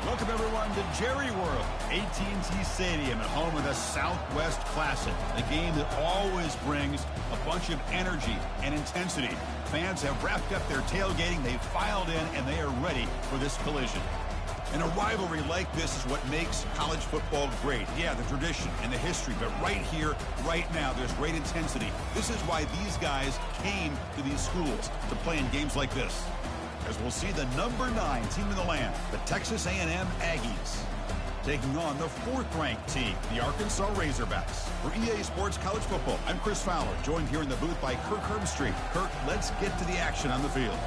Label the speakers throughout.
Speaker 1: Welcome, everyone, to Jerry World, AT&T Stadium, at home of the Southwest Classic, the game that always brings a bunch of energy and intensity. Fans have wrapped up their tailgating, they've filed in, and they are ready for this collision. And a rivalry like this is what makes college football great. Yeah, the tradition and the history, but right here, right now, there's great intensity. This is why these guys came to these schools to play in games like this. As we'll see the number 9 team in the land, the Texas A&M Aggies, taking on the 4th-ranked team, the Arkansas Razorbacks. For EA Sports College Football, I'm Chris Fowler, joined here in the booth by Kirk Herbstreit. Kirk, let's get to the action on the field.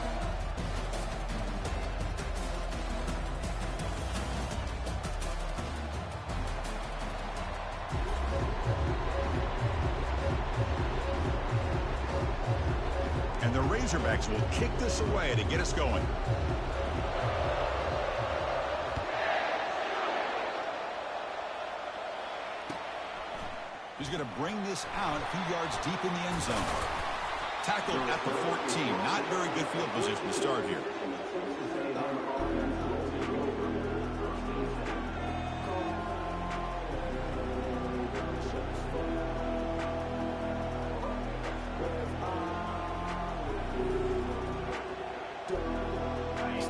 Speaker 1: And the Razorbacks will kick this away to get us going. He's going to bring this out a few yards deep in the end zone. Tackled at the 14. Not very good field position to start here.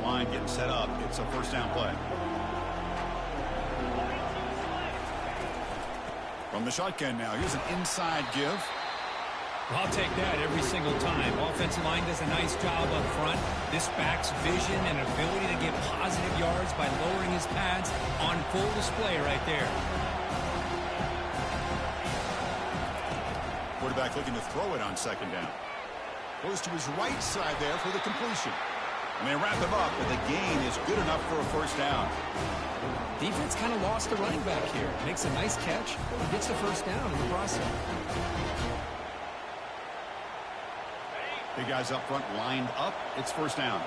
Speaker 1: Line getting set up. It's a first down play. From the shotgun now, here's an inside give.
Speaker 2: I'll take that every single time. Offensive line does a nice job up front. This back's vision and ability to get positive yards by lowering his pads on full display right there.
Speaker 1: Quarterback looking to throw it on second down. Goes to his right side there for the completion. And they wrap him up, but the gain is good enough for a first down.
Speaker 2: Defense kind of lost the running back here. Makes a nice catch. Gets the first down in the process.
Speaker 1: Big guys up front lined up. It's first down.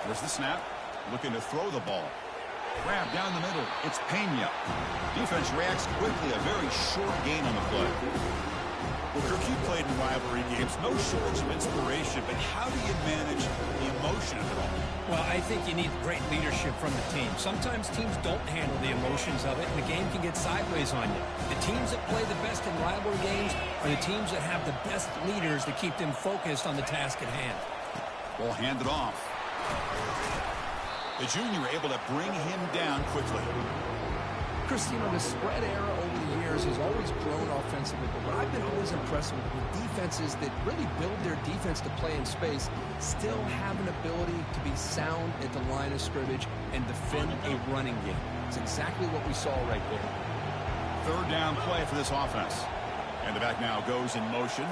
Speaker 1: There's the snap. Looking to throw the ball. Grab down the middle. It's Pena. Defense reacts quickly. A very short gain on the play. Well, Kirk, you played in rivalry games. No shortage of inspiration, but how do you manage the emotion of it all?
Speaker 2: Well, I think you need great leadership from the team. Sometimes teams don't handle the emotions of it, and the game can get sideways on you. The teams that play the best in rivalry games are the teams that have the best leaders to keep them focused on the task at hand.
Speaker 1: Ball handed off. The junior able to bring him down quickly.
Speaker 3: Chris, you know, the spread era over the years has always grown offensively, but what I've been always impressed with defenses that really build their defense to play in space still have an ability to be sound at the line of scrimmage and defend a running game. It's exactly what we saw right there.
Speaker 1: Third down play for this offense. And the back now goes in motion.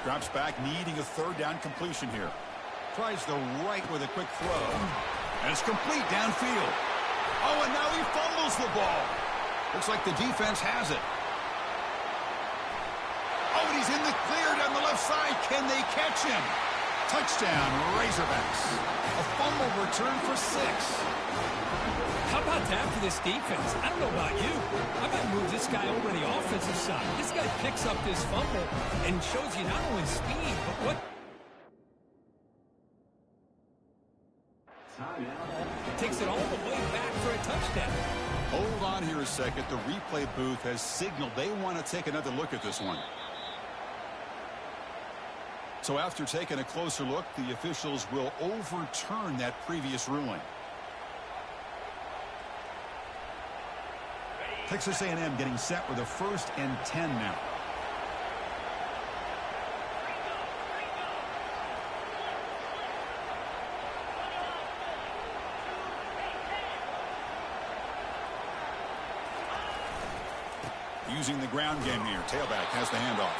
Speaker 1: Drops back, needing a third down completion here. Tries the right with a quick throw. And it's complete downfield. Oh, and now he fumbles the ball. Looks like the defense has it. Oh, and he's in the clear down the left side. Can they catch him? Touchdown, Razorbacks. A fumble return for 6.
Speaker 2: How about that for this defense? I don't know about you. I might move this guy over to the offensive side. This guy picks up this fumble and shows you not only speed, but what... Takes it all the way back for a touchdown.
Speaker 1: Hold on here a second. The replay booth has signaled they want to take another look at this one. So after taking a closer look, the officials will overturn that previous ruling. Texas A&M getting set with a 1st and 10 now. Using the ground game here. Tailback has the handoff.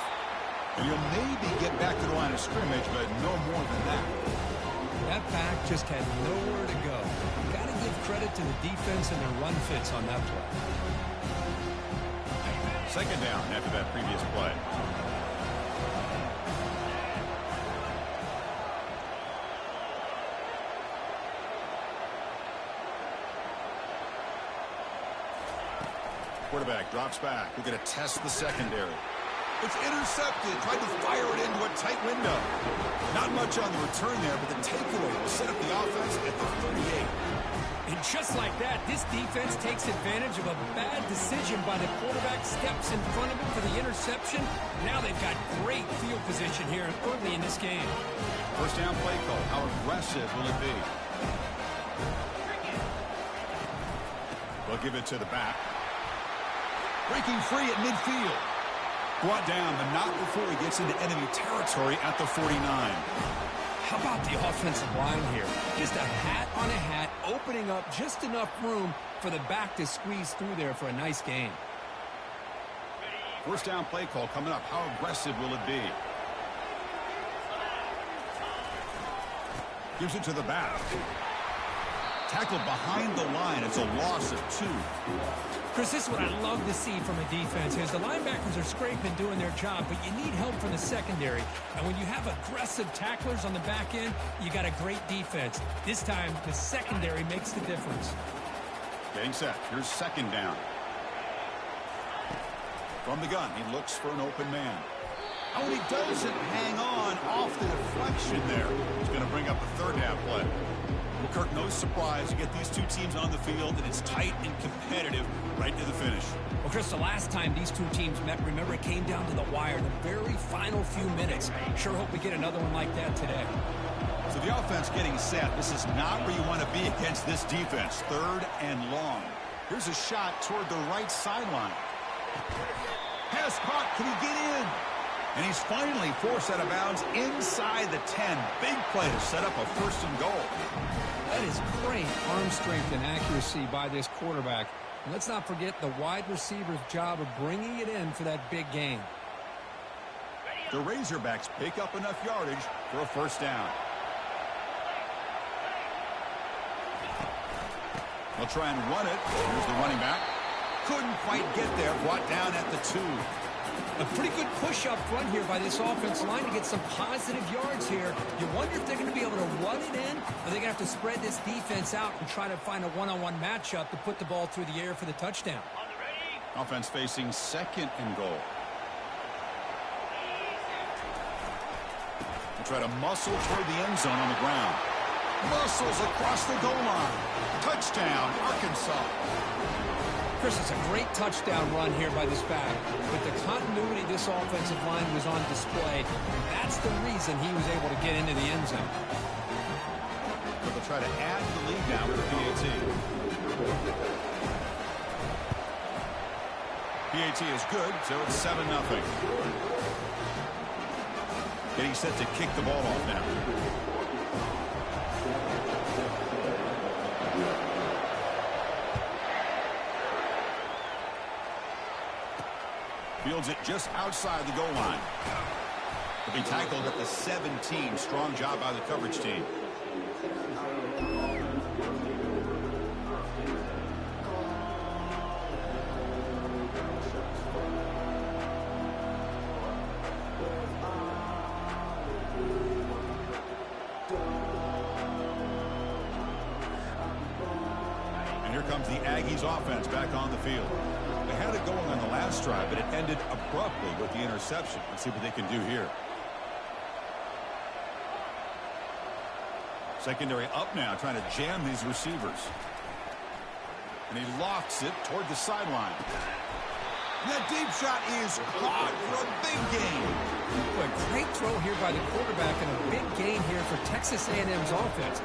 Speaker 1: And you'll maybe get back to the line of scrimmage, but no more than that.
Speaker 2: That back just had nowhere to go. Got to give credit to the defense and their run fits on that play.
Speaker 1: Second down after that previous play. Quarterback drops back. We're going to test the secondary. It's intercepted. Tried to fire it into a tight window. Not much on the return there, but the takeaway will set up the offense at the 38.
Speaker 2: And just like that, this defense takes advantage of a bad decision by the quarterback, steps in front of him for the interception. Now they've got great field position here early in this game.
Speaker 1: First down play call. How aggressive will it be? They'll give it to the back. Breaking free at midfield. Brought down, but not before he gets into enemy territory at the 49.
Speaker 2: How about the offensive line here? Just a hat on a hat, opening up just enough room for the back to squeeze through there for a nice gain.
Speaker 1: First down play call coming up. How aggressive will it be? Gives it to the back. Tackled behind the line. It's a loss of 2.
Speaker 2: Chris, this is what I love to see from a defense. Is the linebackers are scraping, doing their job, but you need help from the secondary. And when you have aggressive tacklers on the back end, you got a great defense. This time, the secondary makes the difference.
Speaker 1: Getting set. Here's second down. From the gun, he looks for an open man. Oh, and he doesn't hang on off the deflection there. He's going to bring up a third down play. Well, Kirk, no surprise. You get these two teams on the field, and it's tight and competitive right to the finish.
Speaker 2: Well, Chris, the last time these two teams met, remember, it came down to the wire, the very final few minutes. Sure hope we get another one like that today.
Speaker 1: So the offense getting set. This is not where you want to be against this defense. Third and long. Here's a shot toward the right sideline. Pass caught. Can he get in? And he's finally forced out of bounds inside the 10. Big play to set up a first and goal.
Speaker 2: That is great arm strength and accuracy by this quarterback. And let's not forget the wide receiver's job of bringing it in for that big gain.
Speaker 1: The Razorbacks pick up enough yardage for a first down. They'll try and run it. Here's the running back. Couldn't quite get there. Brought down at the 2.
Speaker 2: A pretty good push up front here by this offensive line to get some positive yards here. You wonder if they're going to be able to run it in, or they're going to have to spread this defense out and try to find a one-on-one matchup to put the ball through the air for the touchdown.
Speaker 1: Offense facing second and goal. They try to muscle toward the end zone on the ground. Muscles across the goal line. Touchdown, Arkansas.
Speaker 2: Chris, it's a great touchdown run here by this back. But the continuity of this offensive line was on display. That's the reason he was able to get into the end zone.
Speaker 1: But they'll try to add to the lead now with the PAT. PAT is good, so it's 7-0. Getting set to kick the ball off now. Fields it just outside the goal line. He'll be tackled at the 17. Strong job by the coverage team. And here comes the Aggies offense back on the field. They had it going on the last drive, but it ended abruptly with the interception. Let's see what they can do here. Secondary up now, trying to jam these receivers. And he lofts it toward the sideline. That deep shot is caught for a big gain.
Speaker 2: A great throw here by the quarterback and a big gain here for Texas A&M's offense.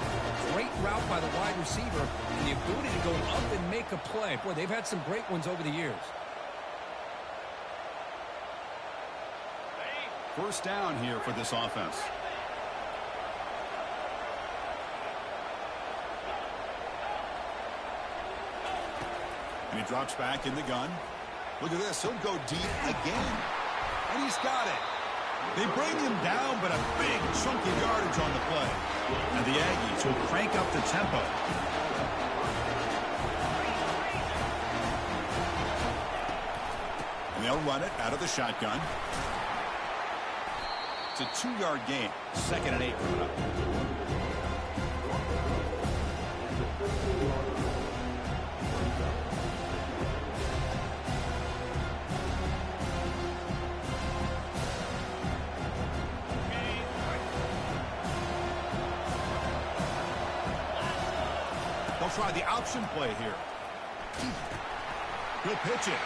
Speaker 2: Great route by the wide receiver and the ability to go up and make a play. Boy, they've had some great ones over the years.
Speaker 1: First down here for this offense. And he drops back in the gun. Look at this. He'll go deep again. And he's got it. They bring him down, but a big chunk of yardage on the play. And the Aggies will crank up the tempo. And they'll run it out of the shotgun. It's a 2-yard gain. 2nd and 8 coming up. They'll try the option play here. He'll pitch it.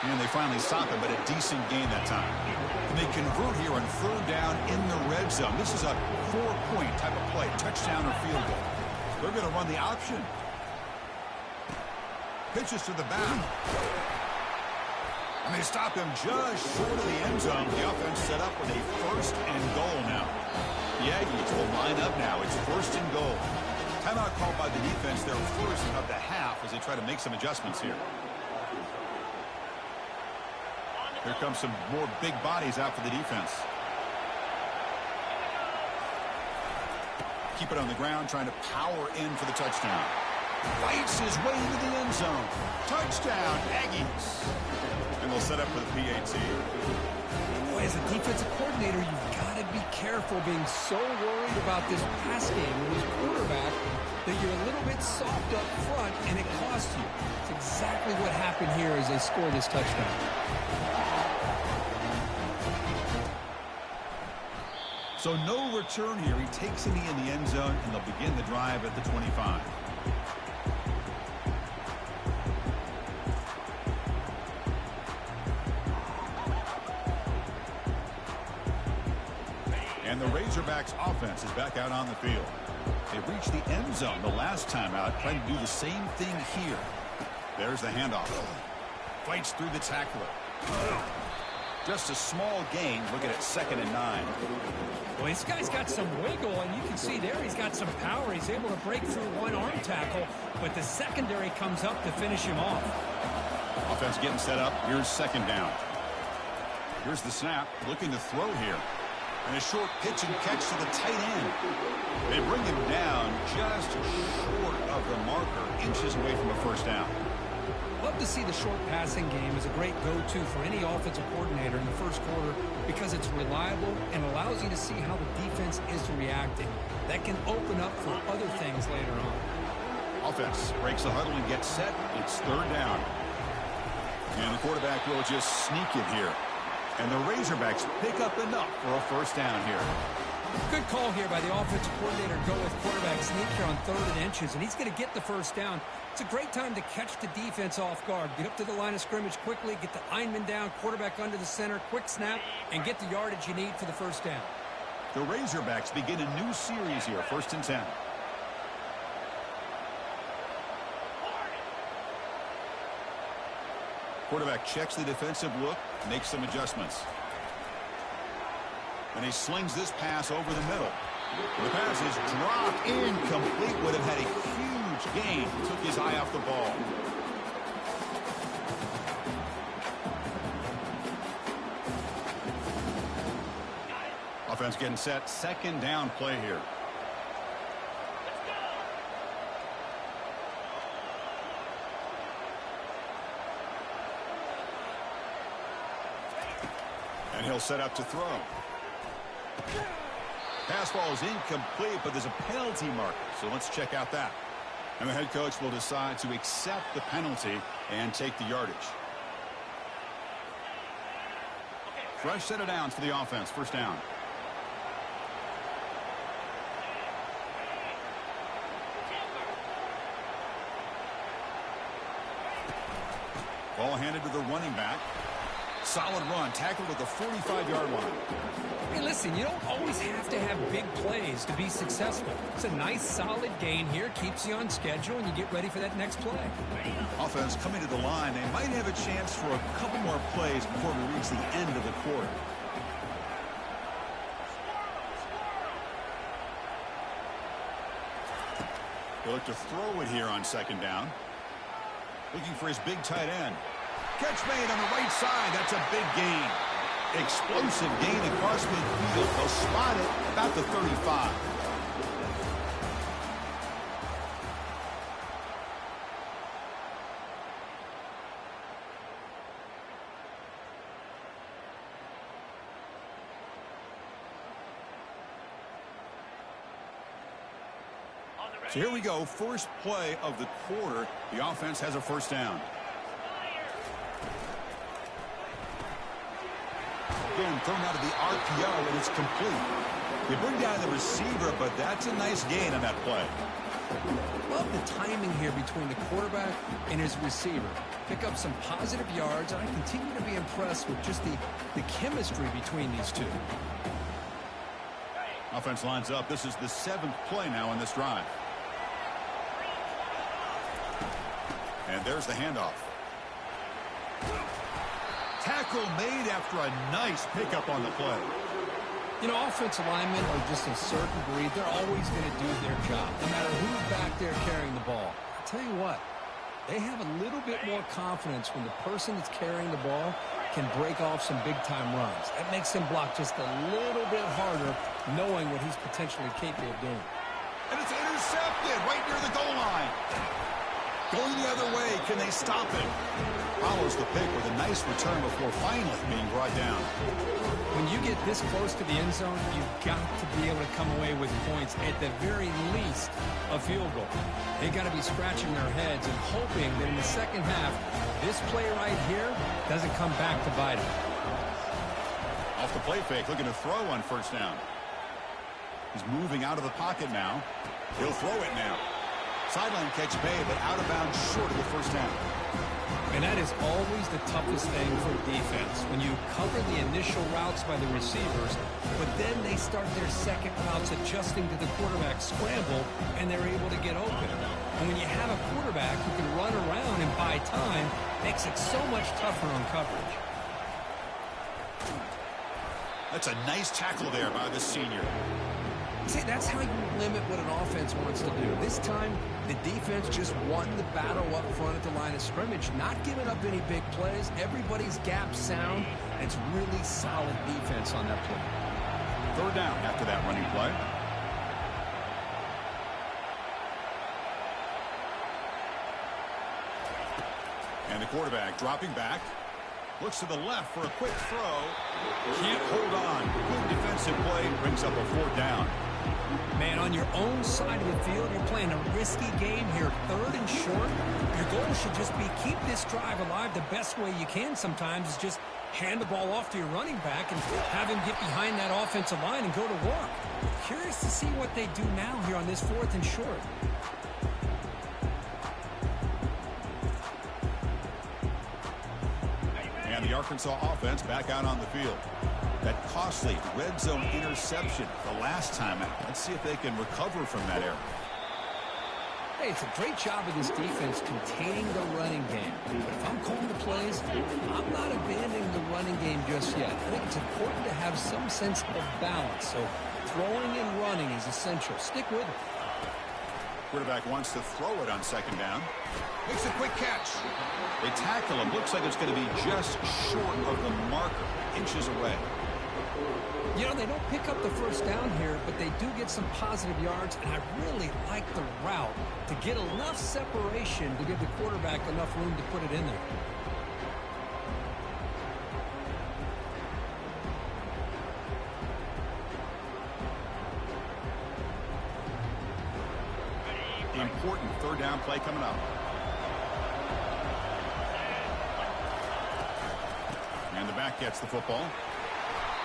Speaker 1: And they finally stop him, but a decent gain that time. And they convert here on 3rd down in the red zone. This is a 4-point type of play, touchdown or field goal. They're going to run the option. Pitches to the back. And they stop him just short of the end zone. The offense set up with a 1st and goal now. The Aggies will line up now. It's 1st and goal. Timeout called by the defense, their first of the half as they try to make some adjustments here. Here comes some more big bodies out for the defense. Keep it on the ground, trying to power in for the touchdown. Fights his way into the end zone. Touchdown, Aggies. And they'll set up for the PAT.
Speaker 3: Boy, as a defensive coordinator, you've got to be careful being so worried about this pass game with his quarterback that you're a little bit soft up front, and it costs you. It's exactly what happened here as they scored this touchdown.
Speaker 1: So no return here. He takes a knee in the end zone, and they'll begin the drive at the 25. And the Razorbacks offense is back out on the field. They reached the end zone the last time out, trying to do the same thing here. There's the handoff. Fights through the tackler. Just a small gain. Looking at 2nd and 9.
Speaker 2: Well, this guy's got some wiggle, and you can see there he's got some power. He's able to break through one arm tackle, but the secondary comes up to finish him off.
Speaker 1: Offense getting set up. Here's 2nd down. Here's the snap. Looking to throw here. And a short pitch and catch to the tight end. They bring him down just short of the marker, inches away from a 1st down.
Speaker 2: Love to see the short passing game as a great go-to for any offensive coordinator in the 1st quarter because it's reliable and allows you to see how the defense is reacting. That can open up for other things later on.
Speaker 1: Offense breaks the huddle and gets set. It's 3rd down. And the quarterback will just sneak it here. And the Razorbacks pick up enough for a 1st down here.
Speaker 2: Good call here by the offensive coordinator. Go with quarterback sneak here on 3rd and inches, and he's going to get the 1st down. It's a great time to catch the defense off guard. Get up to the line of scrimmage quickly, get the lineman down, quarterback under the center, quick snap, and get the yardage you need for the 1st down.
Speaker 1: The Razorbacks begin a new series here, 1st and 10. Quarterback checks the defensive look, makes some adjustments. And he slings this pass over the middle. The pass is dropped incomplete. Would have had a huge gain. Took his eye off the ball. Offense getting set. 2nd down play here. And he'll set up to throw. Pass ball is incomplete, but there's a penalty marker, so let's check out that. And the head coach will decide to accept the penalty and take the yardage. Fresh set of downs for the offense. 1st down. Ball handed to the running back. Solid run, tackled at the 45-yard line.
Speaker 2: Hey, listen, you don't always have to have big plays to be successful. It's a nice, solid gain here, keeps you on schedule, and you get ready for that next play.
Speaker 1: Offense coming to the line. They might have a chance for a couple more plays before we reach the end of the quarter. He'll look to throw it here on 2nd down. Looking for his big tight end. Catch made on the right side. That's a big gain. Explosive gain across midfield. They'll spot it about the 35. So here we go. First play of the quarter. The offense has a 1st down. Again, thrown out of the RPO, and it's complete. They bring down the receiver, but that's a nice gain on that play.
Speaker 3: Love the timing here between the quarterback and his receiver. Pick up some positive yards, and I continue to be impressed with just the chemistry between these two.
Speaker 1: Offense lines up. This is the 7th play now in this drive. And there's the handoff. Tackle made after a nice pickup on the play.
Speaker 3: You know, offensive linemen are just a certain breed. They're always going to do their job, no matter who's back there carrying the ball. I'll tell you what, they have a little bit more confidence when the person that's carrying the ball can break off some big-time runs. That makes him block just a little bit harder, knowing what he's potentially capable of doing.
Speaker 1: And it's intercepted right near the goal line. Going the other way, can they stop him? Follows the pick with a nice return before finally being brought down.
Speaker 3: When you get this close to the end zone, you've got to be able to come away with points, at the very least, a field goal. They got to be scratching their heads and hoping that in the second half, this play right here doesn't come back to bite them.
Speaker 1: Off the play fake, looking to throw on first down. He's moving out of the pocket now. He'll throw it now. Sideline catch made, but out of bounds short of the first down.
Speaker 2: And that is always the toughest thing for defense, when you cover the initial routes by the receivers, but then they start their second routes adjusting to the quarterback scramble, and they're able to get open. And when you have a quarterback who can run around and buy time, makes it so much tougher on coverage.
Speaker 1: That's a nice tackle there by the senior.
Speaker 3: See, that's how you limit what an offense wants to do. This time, the defense just won the battle up front at the line of scrimmage, not giving up any big plays. Everybody's gap sound, and it's really solid defense on that play.
Speaker 1: Third down after that running play. And the quarterback dropping back. Looks to the left for a quick throw. Can't hold on. Good defensive play. Brings up a fourth down.
Speaker 2: Man, on your own side of the field, you're playing a risky game here, 3rd and short. Your goal should just be keep this drive alive the best way you can sometimes is just hand the ball off to your running back and have him get behind that offensive line and go to work. Curious to see what they do now here on this 4th and short.
Speaker 1: And the Arkansas offense back out on the field. That costly red zone interception the last time out. Let's see if they can recover from that error.
Speaker 3: Hey, it's a great job of this defense containing the running game. But if I'm calling the plays, I'm not abandoning the running game just yet. I think it's important to have some sense of balance. So throwing and running is essential. Stick with it.
Speaker 1: Quarterback wants to throw it on second down. Makes a quick catch. They tackle him. Looks like it's going to be just short of the marker, inches away.
Speaker 3: You know, they don't pick up the first down here, but they do get some positive yards, and I really like the route to get enough separation to give the quarterback enough room to put it in there.
Speaker 1: Important third down play coming up. And the back gets the football.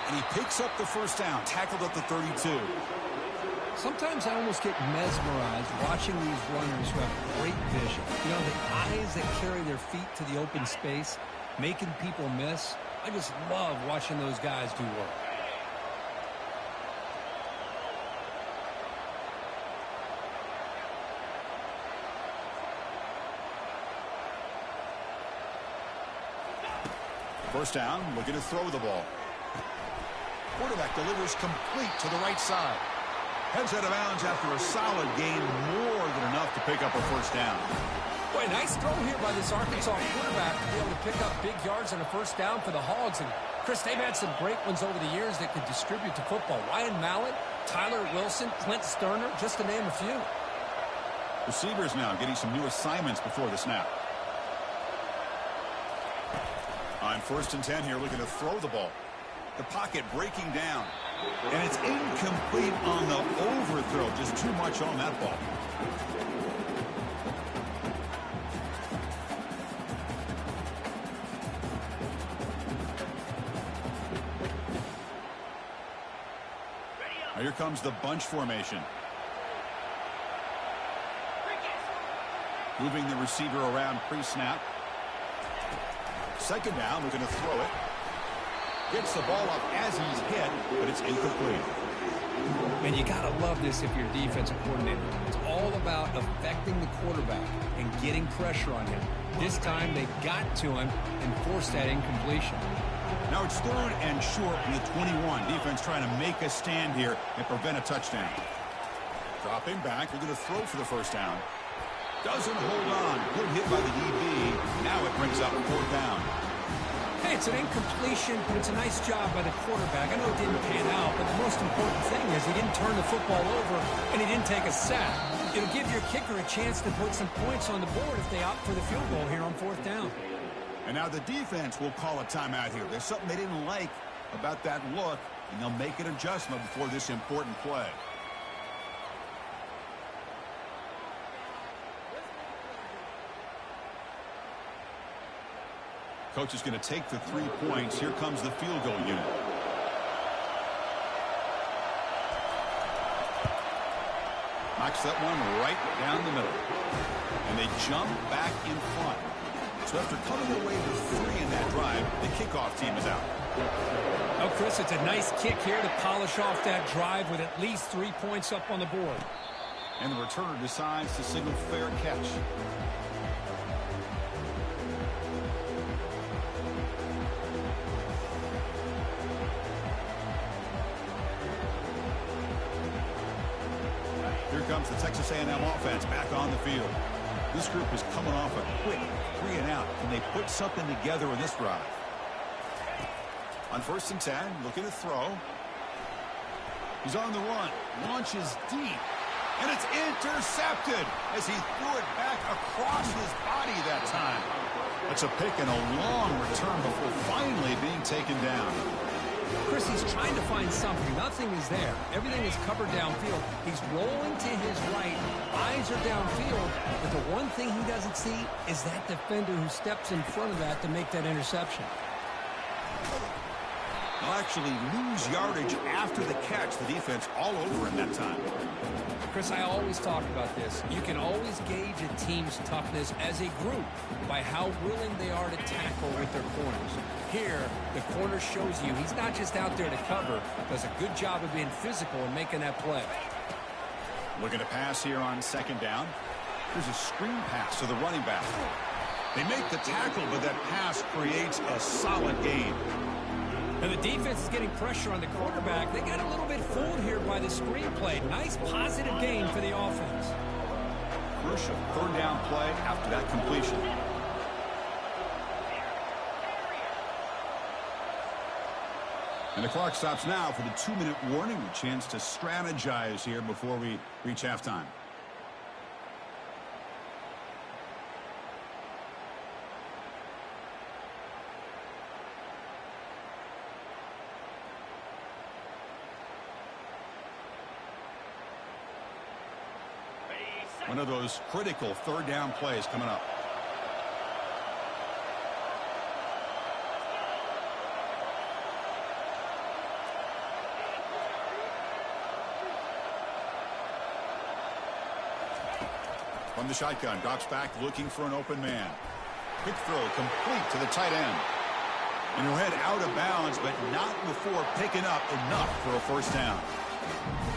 Speaker 1: And he picks up the first down, tackled at the 32.
Speaker 3: Sometimes I almost get mesmerized watching these runners who have great vision. You know, the eyes that carry their feet to the open space, making people miss. I just love watching those guys do work.
Speaker 1: First down, looking to throw the ball. Quarterback delivers complete to the right side. Heads out of bounds after a solid gain, more than enough to pick up a first down.
Speaker 3: Boy, nice throw here by this Arkansas quarterback to be able to pick up big yards and a first down for the Hogs. And, Chris, they've had some great ones over the years that could distribute the football. Ryan Mallett, Tyler Wilson, Clint Sterner, just to name a few.
Speaker 1: Receivers now getting some new assignments before the snap. On 1st and 10 here, looking to throw the ball. The pocket breaking down. And it's incomplete on the overthrow. Just too much on that ball. Now here comes the bunch formation. Moving the receiver around pre-snap. Second down, we're going to throw it. Gets the ball up as he's hit, but it's incomplete.
Speaker 2: Man, you got to love this if you're a defensive coordinator. It's all about affecting the quarterback and getting pressure on him. This time they got to him and forced that incompletion.
Speaker 1: Now it's 3rd and short from the 21. Defense trying to make a stand here and prevent a touchdown. Dropping back, they're going to throw for the first down. Doesn't hold on. Good hit by the DB. Now it brings up 4th down.
Speaker 2: Hey, it's an incompletion, but it's a nice job by the quarterback. I know it didn't pan out, but the most important thing is he didn't turn the football over and he didn't take a sack. It'll give your kicker a chance to put some points on the board if they opt for the field goal here on 4th down.
Speaker 1: And now the defense will call a timeout here. There's something they didn't like about that look, and they'll make an adjustment before this important play. Coach is going to take the 3 points. Here comes the field goal unit. Knocks that one right down the middle. And they jump back in front. So after coming away with 3 in that drive, the kickoff team is out.
Speaker 2: Oh, Chris, it's a nice kick here to polish off that drive with at least 3 points up on the board.
Speaker 1: And the returner decides to signal fair catch. Here comes the Texas A&M offense back on the field. This group is coming off a quick 3 and out. Can they put something together in this drive? On 1st and 10, looking to throw. He's on the run. Launches deep. And it's intercepted as he threw it back across his body that time. That's a pick and a long return before finally being taken down.
Speaker 2: Chris, he's trying to find something. Nothing is there. Everything is covered downfield. He's rolling to his right. Eyes are downfield. But the one thing he doesn't see is that defender who steps in front of that to make that interception.
Speaker 1: They'll actually lose yardage after the catch. The defense all over him that time.
Speaker 2: Chris, I always talk about this. You can always gauge a team's toughness as a group by how willing they are to tackle with their corners. Here, the corner shows you he's not just out there to cover, does a good job of being physical and making that play.
Speaker 1: Looking to pass here on 2nd down. Here's a screen pass to the running back. They make the tackle, but that pass creates a solid gain.
Speaker 2: And the defense is getting pressure on the quarterback. They got a little bit fooled here by the screenplay. Nice positive gain for the offense.
Speaker 1: Crucial 3rd down play after that completion. And the clock stops now for the 2-minute warning. A chance to strategize here before we reach halftime. One of those critical 3rd down plays coming up. From the shotgun, drops back looking for an open man. Quick throw complete to the tight end. And he'll head out of bounds, but not before picking up enough for a 1st down.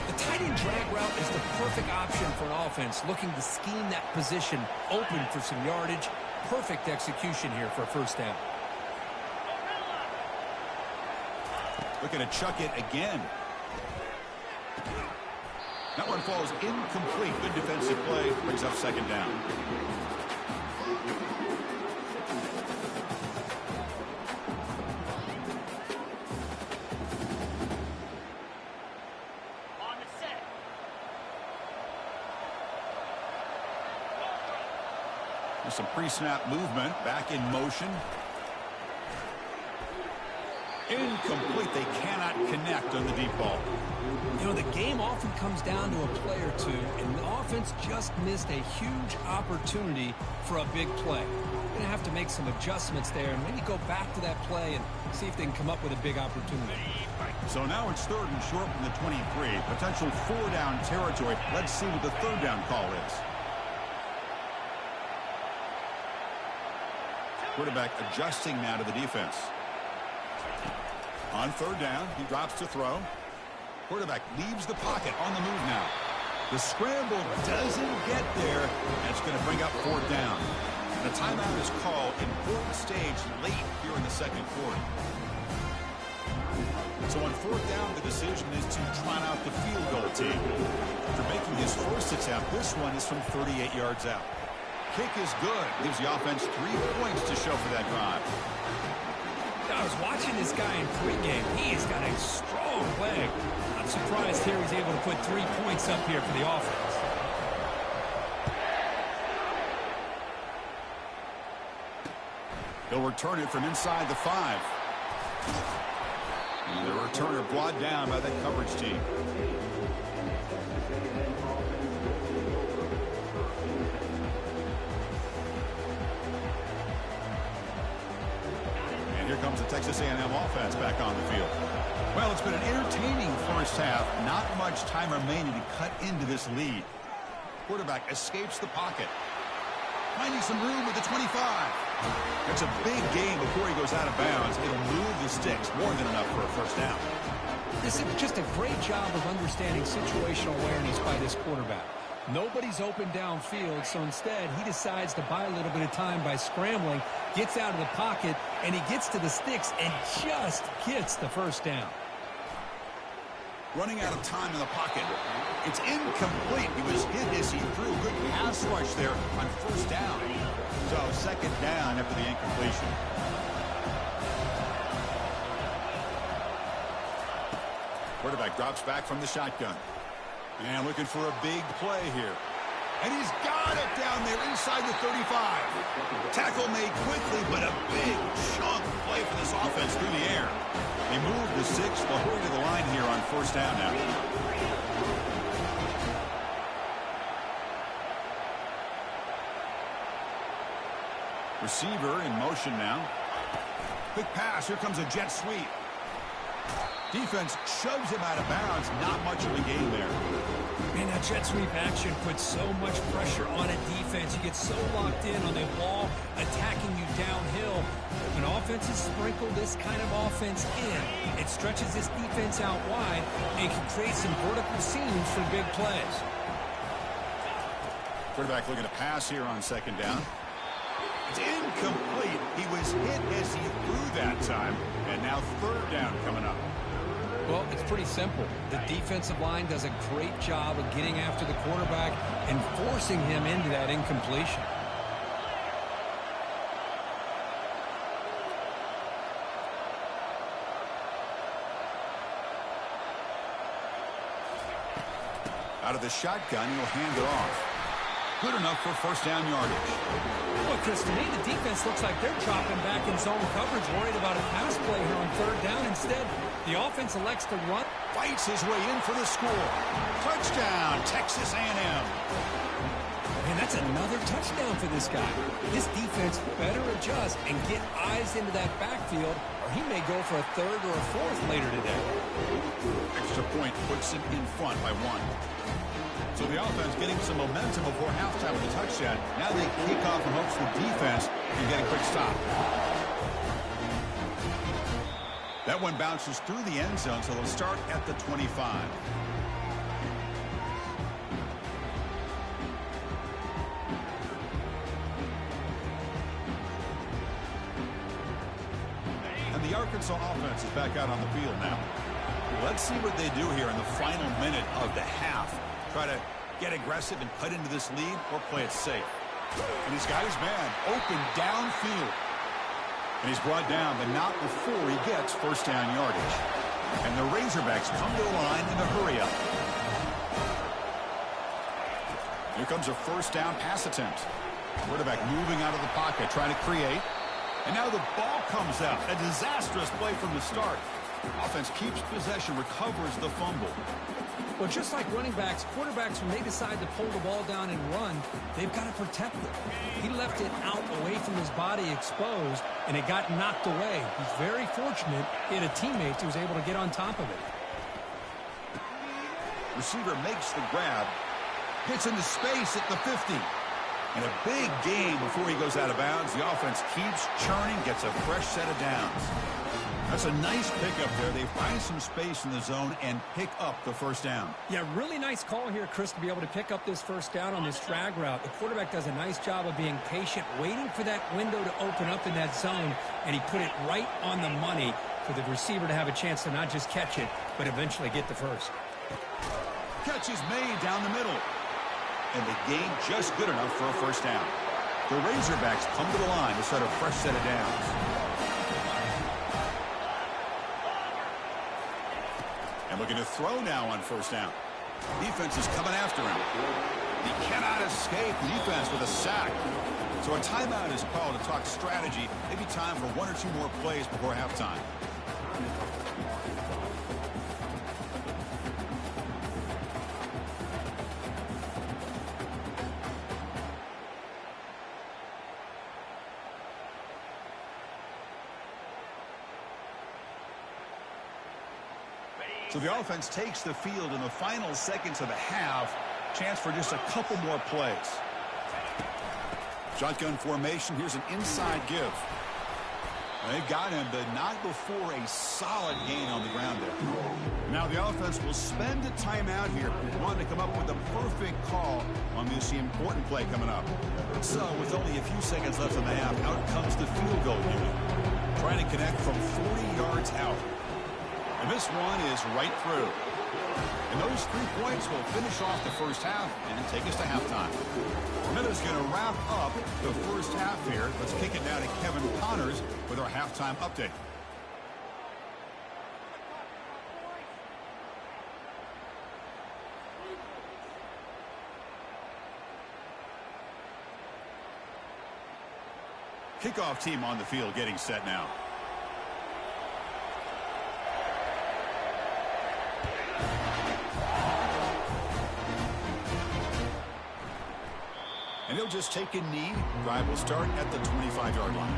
Speaker 2: The tight end drag route is the perfect option for an offense looking to scheme that position open for some yardage. Perfect execution here for a 1st down.
Speaker 1: Looking to chuck it again. That one falls incomplete. Good defensive play. Brings up 2nd down. There's some pre-snap movement. Back in motion. Incomplete. They cannot connect on the deep ball.
Speaker 2: You know, the game often comes down to a play or two, and the offense just missed a huge opportunity for a big play. They're going to have to make some adjustments there and maybe go back to that play and see if they can come up with a big opportunity.
Speaker 1: So now it's 3rd and short from the 23. Potential 4-down territory. Let's see what the 3rd down call is. Quarterback adjusting now to the defense. On third down, he drops to throw. Quarterback leaves the pocket on the move now. The scramble doesn't get there, and it's going to bring up fourth down. And the timeout is called. Important stage late here in the second quarter. So on fourth down, the decision is to trot out the field goal team. After making his first attempt, this one is from 38 yards out. Kick is good. Gives the offense 3 points to show for that drive.
Speaker 2: I was watching this guy in pregame. He's got a strong leg. I'm surprised here he's able to put 3 points up here for the offense.
Speaker 1: He'll return it from inside the 5. And the returner brought down by that coverage team. And here comes the Texas A&M offense back on the field. Well, it's been an entertaining first half. Not much time remaining to cut into this lead. Quarterback escapes the pocket. Finding some room with the 25. It's a big game before he goes out of bounds. It'll move the sticks more than enough for a first down.
Speaker 2: This is just a great job of understanding situational awareness by this quarterback. Nobody's open downfield, so instead he decides to buy a little bit of time by scrambling, gets out of the pocket, and he gets to the sticks and just gets the first down.
Speaker 1: Running out of time in the pocket. It's incomplete. He was hit as he threw. Good pass rush there on first down. So second down after the incompletion. Quarterback drops back from the shotgun. And looking for a big play here. And he's got it down there inside the 35. Tackle made quickly, but a big chunk play for this offense through the air. They move the 6. They'll hurry to the line here on first down now. Receiver in motion now. Quick pass. Here comes a jet sweep. Defense shoves him out of bounds. Not much of a gain there.
Speaker 2: Man, that jet sweep action puts so much pressure on a defense. You get so locked in on the ball attacking you downhill. When offenses sprinkle this kind of offense in, it stretches this defense out wide and can create some vertical seams for big plays.
Speaker 1: Quarterback looking to pass here on second down. It's incomplete. He was hit as he threw that time. And now third down coming up.
Speaker 2: Well, it's pretty simple. The defensive line does a great job of getting after the quarterback and forcing him into that incompletion.
Speaker 1: Out of the shotgun, he'll hand it off. Good enough for first down yardage.
Speaker 2: Well, Chris, to me, the defense looks like they're dropping back in zone coverage, worried about a pass play here on third down. Instead, the offense elects to run.
Speaker 1: Fights his way in for the score. Touchdown, Texas A&M.
Speaker 2: Man, that's another touchdown for this guy. This defense better adjust and get eyes into that backfield, or he may go for a third or a fourth later today.
Speaker 1: Extra point puts him in front by 1. So the offense getting some momentum before halftime with a touchdown. Now they kick off in hopes the defense can get a quick stop. That one bounces through the end zone, so they'll start at the 25. And the Arkansas offense is back out on the field now. Let's see what they do here in the final minute of the half. Try to get aggressive and cut into this lead or play it safe. And he's got his man open downfield. And he's brought down, but not before he gets first down yardage. And the Razorbacks come to the line in a hurry up. Here comes a first down pass attempt. Quarterback moving out of the pocket, trying to create. And now the ball comes out. A disastrous play from the start. Offense keeps possession, recovers the fumble.
Speaker 2: Well, just like running backs, quarterbacks, when they decide to pull the ball down and run, they've got to protect it. He left it out away from his body exposed, and it got knocked away. He's very fortunate he had a teammate who was able to get on top of it.
Speaker 1: Receiver makes the grab. Gets into space at the 50. And a big gain before he goes out of bounds. The offense keeps churning, gets a fresh set of downs. That's a nice pickup there. They find some space in the zone and pick up the first down.
Speaker 2: Yeah, really nice call here, Chris, to be able to pick up this first down on this drag route. The quarterback does a nice job of being patient, waiting for that window to open up in that zone, and he put it right on the money for the receiver to have a chance to not just catch it, but eventually get the first.
Speaker 1: Catch is made down the middle. And the gain just good enough for a first down. The Razorbacks come to the line to set a fresh set of downs. And looking to throw now on first down. Defense is coming after him. He cannot escape. Defense with a sack. So a timeout is called to talk strategy. Maybe time for one or two more plays before halftime. So the offense takes the field in the final seconds of the half. Chance for just a couple more plays. Shotgun formation. Here's an inside give. They've got him, but not before a solid gain on the ground there. Now the offense will spend a timeout here. Wanting to come up with the perfect call on this important play coming up. So with only a few seconds left in the half, out comes the field goal unit. Trying to connect from 40 yards out. And this one is right through. And those 3 points will finish off the first half and take us to halftime. Miller's going to wrap up the first half here. Let's kick it now to Kevin Connors with our halftime update. Kickoff team on the field getting set now. And he'll just take a knee. Drive will start at the 25-yard line.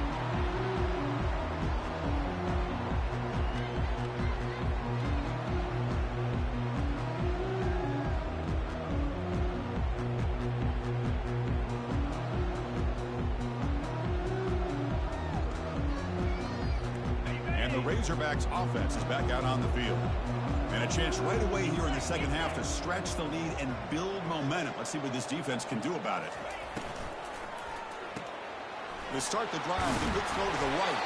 Speaker 1: And the Razorbacks offense is back out on the field. And a chance right away here in the second half to stretch the lead and build momentum. Let's see what this defense can do about it. To start the drive, the good throw to the right.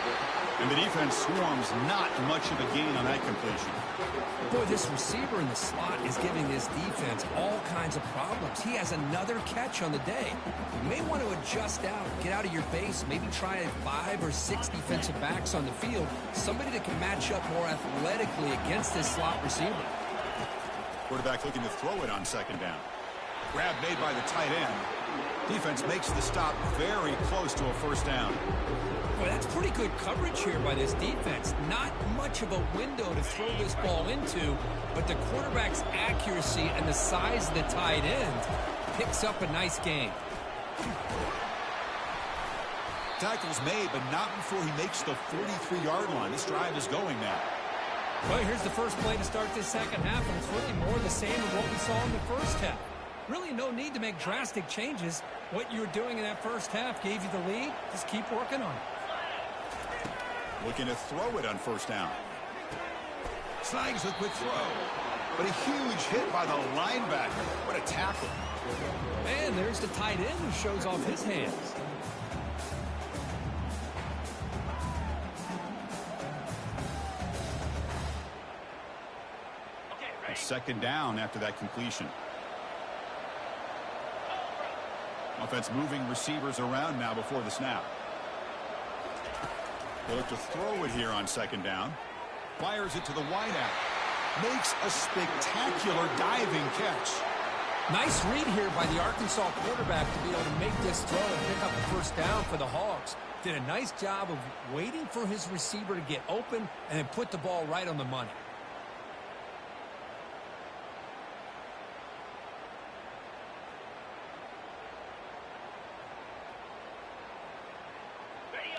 Speaker 1: And the defense swarms, not much of a gain on that completion.
Speaker 3: Boy, this receiver in the slot is giving this defense all kinds of problems. He has another catch on the day. You may want to adjust out, get out of your base, maybe try 5 or 6 defensive backs on the field. Somebody that can match up more athletically against this slot receiver.
Speaker 1: Quarterback looking to throw it on second down. Grab made by the tight end. Defense makes the stop very close to a first down.
Speaker 3: Boy, that's pretty good coverage here by this defense. Not much of a window to throw this ball into, but the quarterback's accuracy and the size of the tight end picks up a nice gain.
Speaker 1: Tackle's made, but not before he makes the 43-yard line. This drive is going now.
Speaker 2: Well, here's the first play to start this second half, and it's really more the same of what we saw in the first half. Really no need to make drastic changes. What you were doing in that first half gave you the lead. Just keep working on it.
Speaker 1: Looking to throw it on first down. Snags a quick throw. But a huge hit by the linebacker. What a tackle.
Speaker 3: And there's the tight end who shows off his hands.
Speaker 1: Second down after that completion. Offense moving receivers around now before the snap. They look to throw it here on second down. Fires it to the wideout. Makes a spectacular diving catch.
Speaker 3: Nice read here by the Arkansas quarterback to be able to make this throw and pick up the first down for the Hogs. Did a nice job of waiting for his receiver to get open and then put the ball right on the money.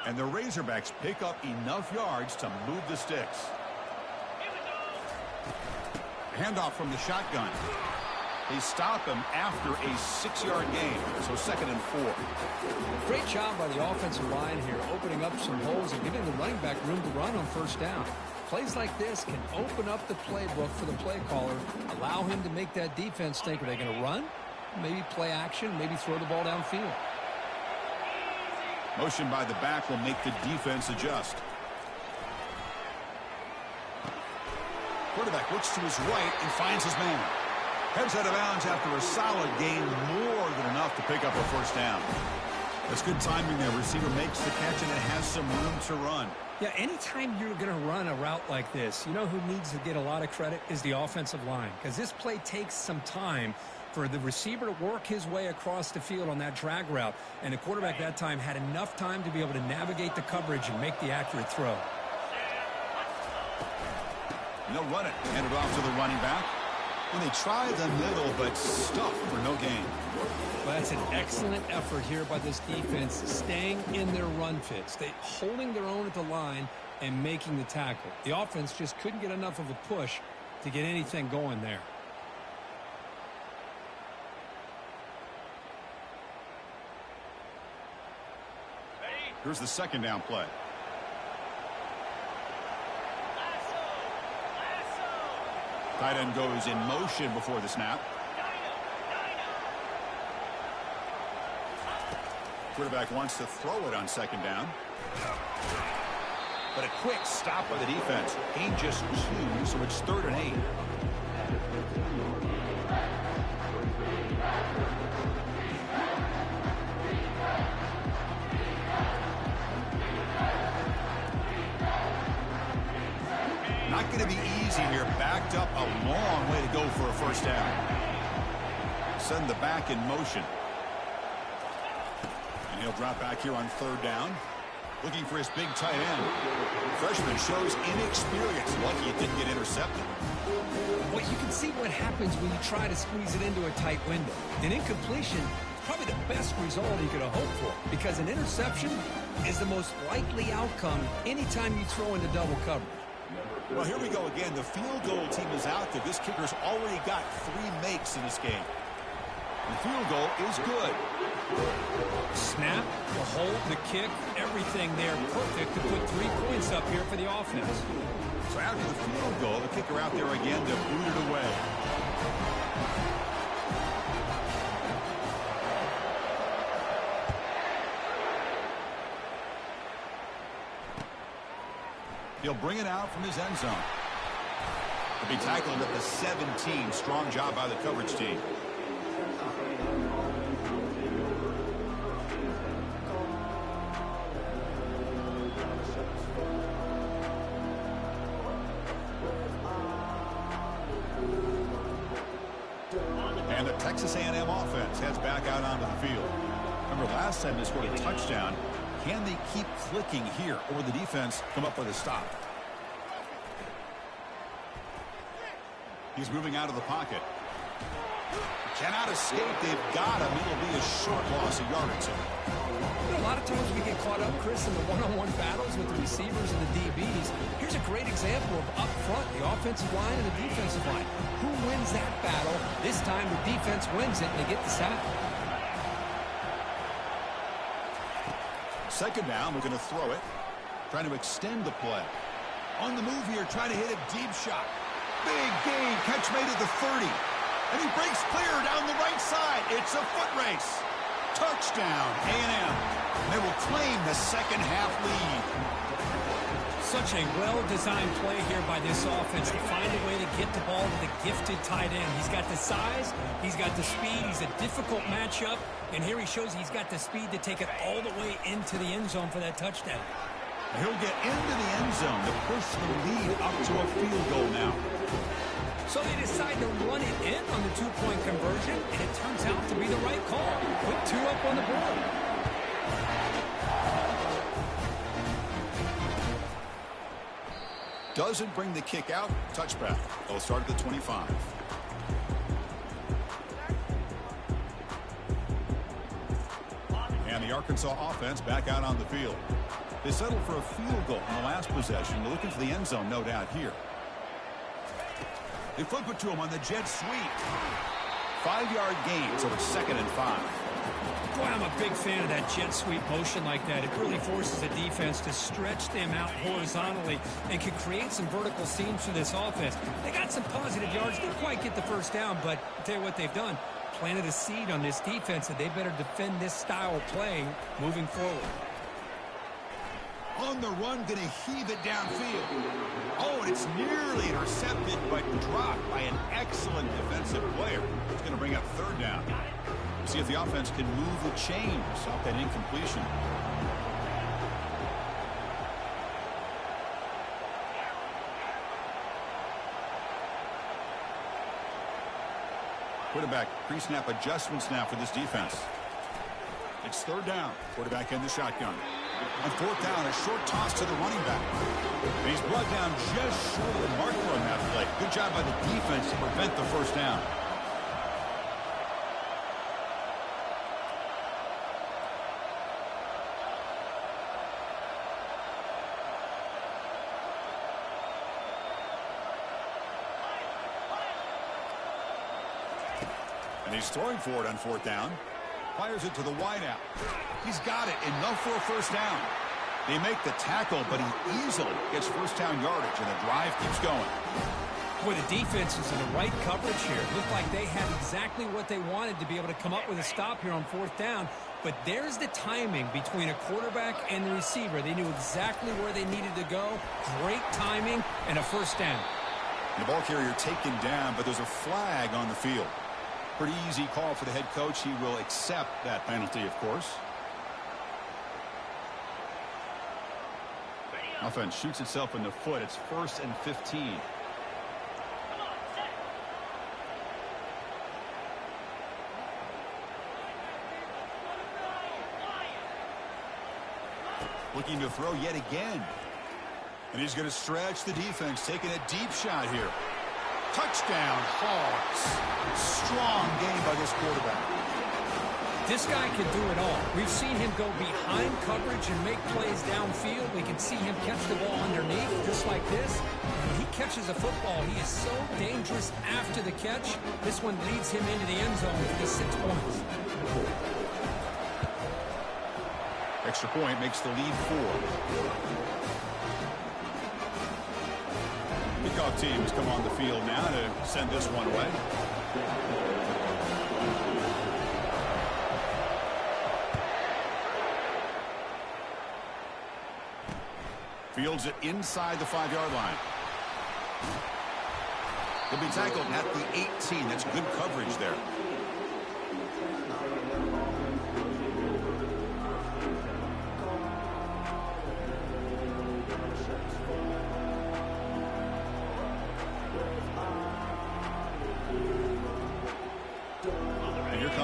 Speaker 1: And the Razorbacks pick up enough yards to move the sticks. Handoff from the shotgun. They stop him after a 6-yard gain, so 2nd and 4.
Speaker 2: Great job by the offensive line here, opening up some holes and giving the running back room to run on 1st down. Plays like this can open up the playbook for the play caller, allow him to make that defense think, are they going to run? Maybe play action, maybe throw the ball downfield.
Speaker 1: Motion by the back will make the defense adjust. Quarterback looks to his right and finds his man. Heads out of bounds after a solid gain, more than enough to pick up a 1st down. That's good timing there. Receiver makes the catch and it has some room to run.
Speaker 2: Yeah, anytime you're going to run a route like this, you know who needs to get a lot of credit is the offensive line, because this play takes some time for the receiver to work his way across the field on that drag route, and the quarterback that time had enough time to be able to navigate the coverage and make the accurate throw.
Speaker 1: And they'll run it. Hand it off to the running back. And they try the middle, but stuffed for no gain.
Speaker 2: Well, that's an excellent effort here by this defense, staying in their run fits. They holding their own at the line and making the tackle. The offense just couldn't get enough of a push to get anything going there.
Speaker 1: Here's the 2nd down play. Tight end goes in motion before the snap. Quarterback wants to throw it on 2nd down. But a quick stop by the defense. Gain just 2, so it's 3rd and 8. Not going to be easy here. Backed up a long way to go for a 1st down. Send the back in motion. And he'll drop back here on 3rd down. Looking for his big tight end. Freshman shows inexperience. Lucky it didn't get intercepted.
Speaker 2: Well, you can see what happens when you try to squeeze it into a tight window. An incompletion is probably the best result you could have hoped for, because an interception is the most likely outcome anytime you throw into double coverage.
Speaker 1: Well, here we go again. The field goal team is out there. This kicker's already got 3 makes in this game. The field goal is good.
Speaker 2: Snap, the hold, the kick, everything there perfect to put 3 points up here for the offense.
Speaker 1: So after the field goal, the kicker out there again to boot it away. He'll bring it out from his end zone. He'll be tackled at the 17. Strong job by the coverage team. And the Texas A&M offense heads back out onto the field. Remember last time they scored a touchdown. Can they keep clicking here, or will the defense come up with a stop? He's moving out of the pocket. Cannot escape. They've got him. It'll be a short loss, a yard or 2.
Speaker 2: You know, a lot of times we get caught up, Chris, in the one-on-one battles with the receivers and the DBs. Here's a great example of up front, the offensive line and the defensive line. Who wins that battle? This time the defense wins it, and they get the sack.
Speaker 1: 2nd down, we're going to throw it. Trying to extend the play. On the move here, trying to hit a deep shot. Big gain, catch made at the 30. And he breaks clear down the right side. It's a foot race. Touchdown, A&M. They will claim the 2nd half lead.
Speaker 2: Such a well-designed play here by this offense to find a way to get the ball to the gifted tight end. He's got the size, he's got the speed, he's a difficult matchup, and here he shows he's got the speed to take it all the way into the end zone for that touchdown.
Speaker 1: He'll get into the end zone to push the lead up to a field goal now.
Speaker 2: So they decide to run it in on the 2-point conversion, and it turns out to be the right call. Put 2 up on the board.
Speaker 1: Doesn't bring the kick out. Touchback. They'll start at the 25. And the Arkansas offense back out on the field. They settled for a field goal in the last possession. They're looking for the end zone, no doubt, here. They flip it to him on the jet sweep. 5-yard gain, so it's 2nd and 5.
Speaker 2: Boy, I'm a big fan of that jet sweep motion like that. It really forces the defense to stretch them out horizontally and can create some vertical seams for this offense. They got some positive yards. Didn't quite get the first down, but I'll tell you what they've done. Planted a seed on this defense, and they better defend this style of play moving forward.
Speaker 1: On the run, going to heave it downfield. Oh, and it's nearly intercepted, but dropped by an excellent defensive player. It's going to bring up 3rd down. See if the offense can move the chains off that incompletion. Quarterback pre-snap adjustments now for this defense. It's 3rd down. Quarterback in the shotgun. On 4th down, a short toss to the running back. And he's brought down just short of the marker on that play. Good job by the defense to prevent the 1st down. And he's throwing for it on 4th down. Fires it to the wideout. He's got it. Enough for a 1st down. They make the tackle, but he easily gets 1st down yardage, and the drive keeps going.
Speaker 2: Boy, the defense is in the right coverage here. It looked like they had exactly what they wanted to be able to come up with a stop here on 4th down. But there's the timing between a quarterback and the receiver. They knew exactly where they needed to go. Great timing and a 1st down.
Speaker 1: The ball carrier taken down, but there's a flag on the field. Pretty easy call for the head coach. He will accept that penalty, of course. Offense shoots itself in the foot. It's 1st and 15. Looking to throw yet again. And he's going to stretch the defense, taking a deep shot here. Touchdown, Hawks. Strong game by this quarterback.
Speaker 2: This guy can do it all. We've seen him go behind coverage and make plays downfield. We can see him catch the ball underneath, just like this. When he catches a football, he is so dangerous after the catch. This one leads him into the end zone for the 6 points.
Speaker 1: Extra point makes the lead 4. Kickoff teams come on the field now to send this one away. Fields it inside the 5-yard line. He'll be tackled at the 18. That's good coverage there.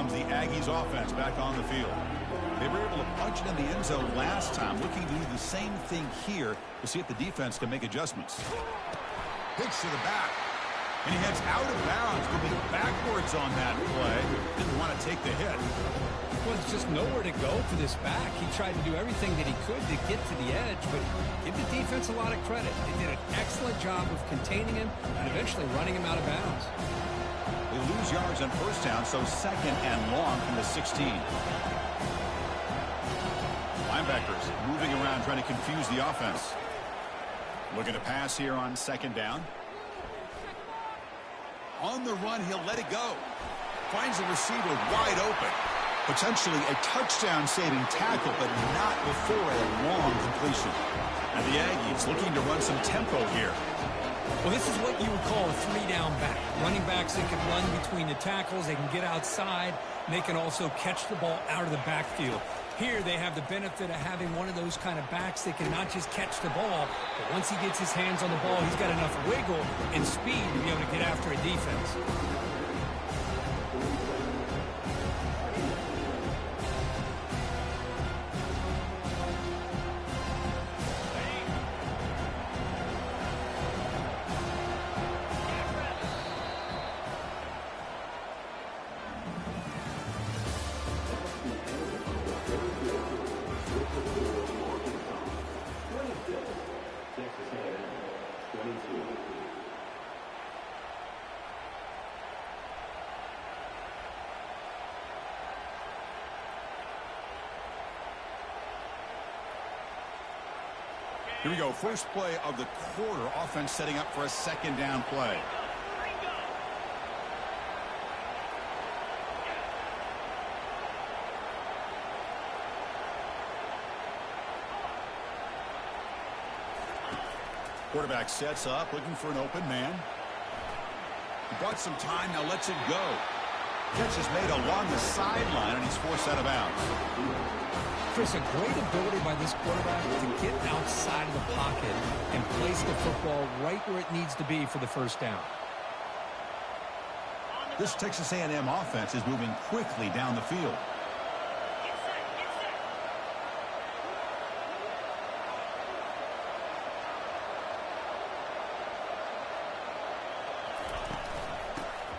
Speaker 1: The Aggies offense back on the field. They were able to punch it in the end zone last time, looking to do the same thing here to see if the defense can make adjustments. Pitch to the back, and he heads out of bounds, moving backwards on that play. Didn't want to take the hit.
Speaker 2: Well, there's just nowhere to go for this back. He tried to do everything that he could to get to the edge, but give the defense a lot of credit. They did an excellent job of containing him and eventually running him out of bounds.
Speaker 1: They lose yards on 1st down, so 2nd and long from the 16. Linebackers moving around, trying to confuse the offense. Looking to pass here on 2nd down. On the run, he'll let it go. Finds the receiver wide open. Potentially a touchdown-saving tackle, but not before a long completion. And the Aggies looking to run some tempo here.
Speaker 2: Well, this is what you would call a 3-down back. Running backs that can run between the tackles, they can get outside, and they can also catch the ball out of the backfield. Here they have the benefit of having one of those kind of backs that can not just catch the ball, but once he gets his hands on the ball, he's got enough wiggle and speed to be able to get after a defense.
Speaker 1: Here we go. First play of the quarter. Offense setting up for a second down play. Quarterback sets up, looking for an open man. He bought some time, now lets it go. Catch is made along the sideline, and he's forced out of bounds.
Speaker 2: Chris, a great ability by this quarterback to get outside of the pocket and place the football right where it needs to be for the first down.
Speaker 1: This Texas A&M offense is moving quickly down the field.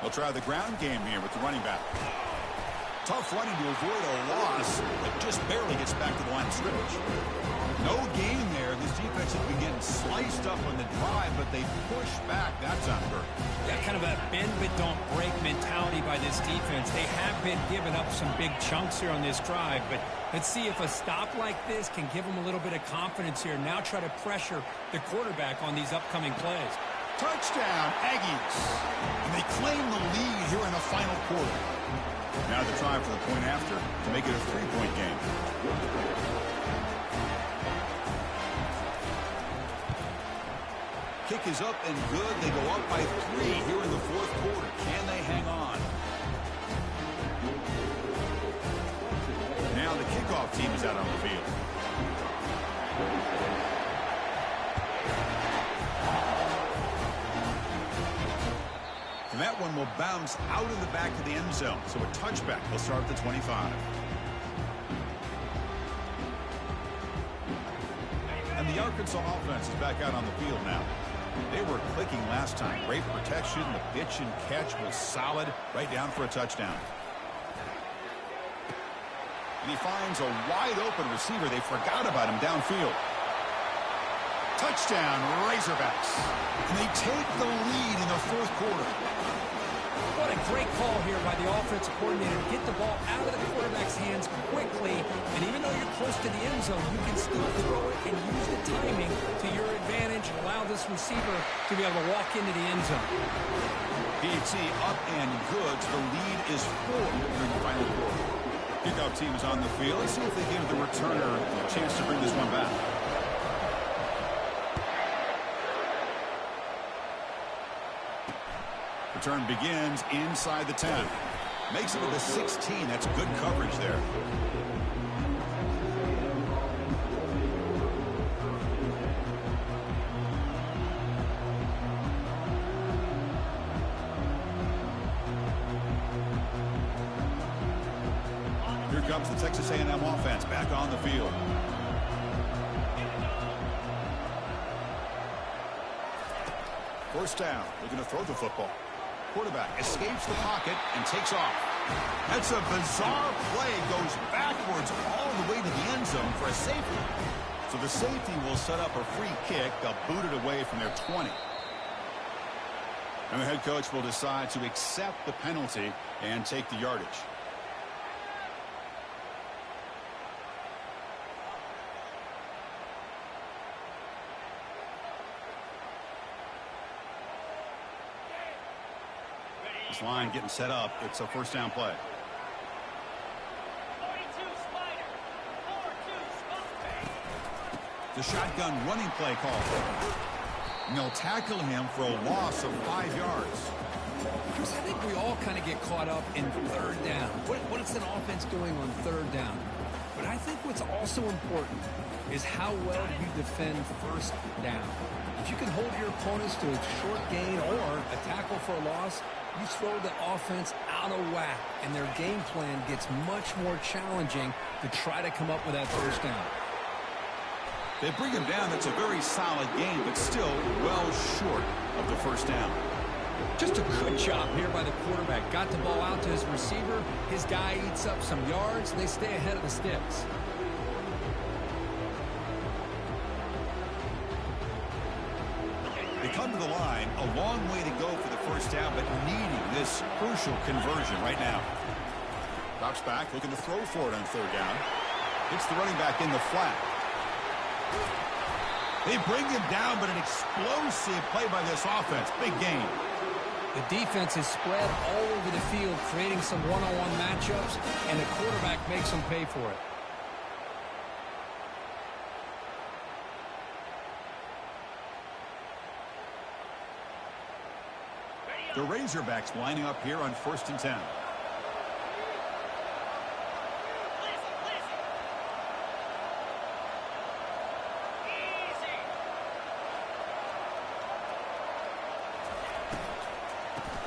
Speaker 1: They'll try the ground game here with the running back. Tough running to avoid a loss, but just barely gets back to the line of scrimmage. No gain there. This defense has been getting sliced up on the drive, but they push back that time.
Speaker 2: Yeah, kind of a bend but don't break mentality by this defense. They have been giving up some big chunks here on this drive, but let's see if a stop like this can give them a little bit of confidence here. Now try to pressure the quarterback on these upcoming plays.
Speaker 1: Touchdown, Aggies. And they claim the lead here in the final quarter. Now the try for the point after to make it a 3-point game. Kick is up and good. They go up by 3 here in the fourth quarter. Can they hang on? Now the kickoff team is out on the field. And that one will bounce out of the back of the end zone. So a touchback will start at the 25. And the Arkansas offense is back out on the field now. They were clicking last time. Great protection. The pitch and catch was solid. Right down for a touchdown. And he finds a wide open receiver. They forgot about him downfield. Touchdown, Razorbacks. And they take the lead in the fourth quarter.
Speaker 2: What a great call here by the offensive coordinator to get the ball out of the quarterback's hands quickly. And even though you're close to the end zone, you can still throw it and use the timing to your advantage and allow this receiver to be able to walk into the end zone.
Speaker 1: PAT up and good. So the lead is 4 during the final quarter. Kickoff team is on the field. Let's see if they give the returner a chance to bring this one back. Return begins inside the 10. Makes it to the 16. That's good coverage there. Here comes the Texas A&M offense back on the field. First down. Looking to throw the football. Quarterback escapes the pocket and takes off. That's a bizarre play. Goes backwards all the way to the end zone for a safety. So the safety will set up a free kick. They'll boot it away from their 20. And the head coach will decide to accept the penalty and take the yardage. This line getting set up. It's a first down play. The shotgun running play call. And they'll tackle him for a loss of 5 yards.
Speaker 2: Chris, I think we all kind of get caught up in third down. What is an offense doing on third down? But I think what's also important is how well you defend first down. If you can hold your opponents to a short gain or a tackle for a loss, you throw the offense out of whack, and their game plan gets much more challenging to try to come up with that first down.
Speaker 1: They bring him down. That's a very solid game, but still well short of the first down.
Speaker 2: Just a good job here by the quarterback. Got the ball out to his receiver. His guy eats up some yards, and they stay ahead of the sticks.
Speaker 1: They come to the line, a long way to go for the first down, but needing this crucial conversion right now. Drops back, looking to throw for it on third down. Hits the running back in the flat. They bring him down, but an explosive play by this offense. Big gain.
Speaker 2: The defense is spread all over the field, creating some one-on-one matchups, and the quarterback makes them pay for it.
Speaker 1: The Razorbacks lining up here on 1st and 10.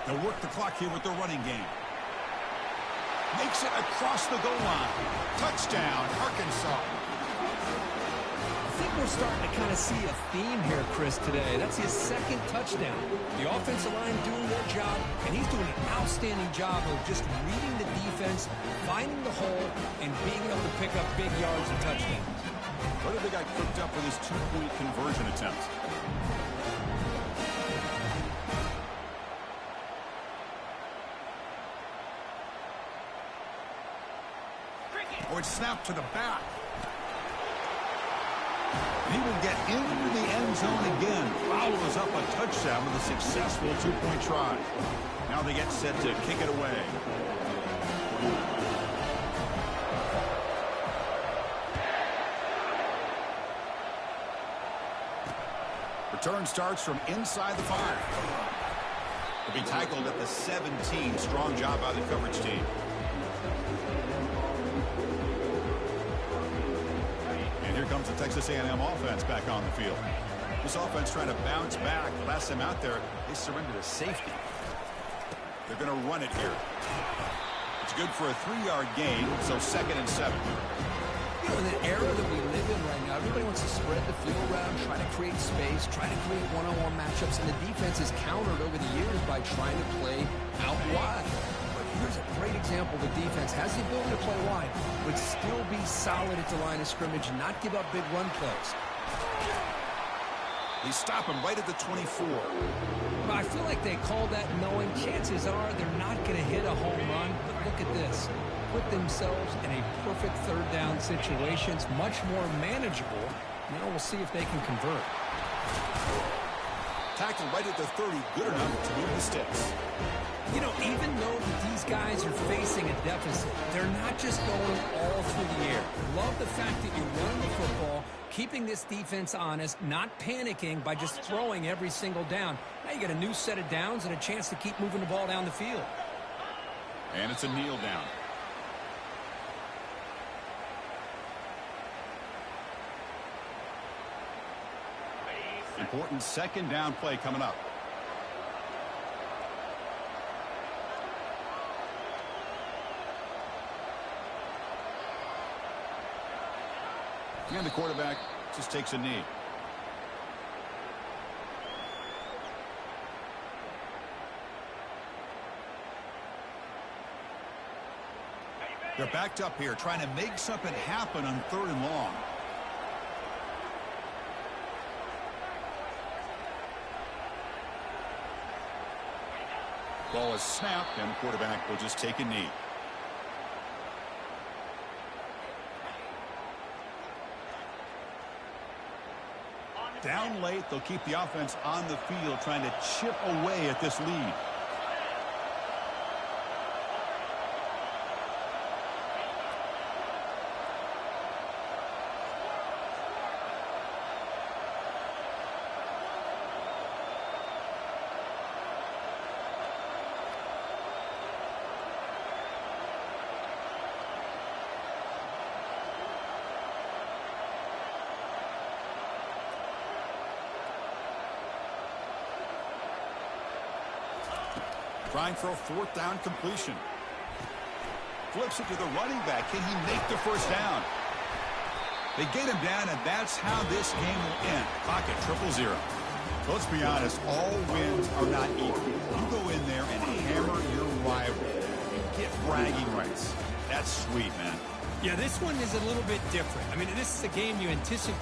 Speaker 1: They'll work the clock here with their running game. Makes it across the goal line. Touchdown, Arkansas.
Speaker 2: I think we're starting to kind of see a theme here, Chris, today. That's his second touchdown. The offensive line doing their job, and he's doing an outstanding job of just reading the defense, finding the hole, and being able to pick up big yards and touchdowns.
Speaker 1: What have they got cooked up with his two-point conversion attempt? Or it's snapped to the back. He will get into the end zone again. Follows up a touchdown with a successful two-point try. Now they get set to kick it away. Return starts from inside the 5. He'll be tackled at the 17. Strong job by the coverage team. Here comes the Texas A&M offense back on the field. This offense trying to bounce back. Last time out there, they surrendered a safety. They're going to run it here. It's good for a 3-yard gain, so 2nd and 7.
Speaker 3: You know, in the era that we live in right now, everybody wants to spread the field around, try to create space, try to create one-on-one matchups, and the defense is countered over the years by trying to play out wide. Here's a great example. The defense has the ability to play wide, but still be solid at the line of scrimmage, not give up big run plays.
Speaker 1: They stop him right at the 24.
Speaker 2: But I feel like they call that knowing chances are they're not going to hit a home run. But look at this. Put themselves in a perfect 3rd down situation. It's much more manageable. Now we'll see if they can convert.
Speaker 1: Tackled right at the 30. Good enough to move the sticks.
Speaker 2: You know, even though these guys are facing a deficit, they're not just going all through the air. Love the fact that you're running the football, keeping this defense honest, not panicking by just throwing every single down. Now you got a new set of downs and a chance to keep moving the ball down the field.
Speaker 1: And it's a kneel down. Important 2nd down play coming up. And the quarterback just takes a knee. They're backed up here, trying to make something happen on 3rd and long. Ball is snapped, and the quarterback will just take a knee. Down late, they'll keep the offense on the field, trying to chip away at this lead. Trying for a 4th down completion. Flips it to the running back. Can he make the 1st down? They get him down, and that's how this game will end. Clock at 0-0. So let's be honest, all wins are not equal. You go in there and hammer your rival and get bragging rights. That's sweet, man.
Speaker 2: Yeah, this one is a little bit different. I mean, this is a game you anticipate.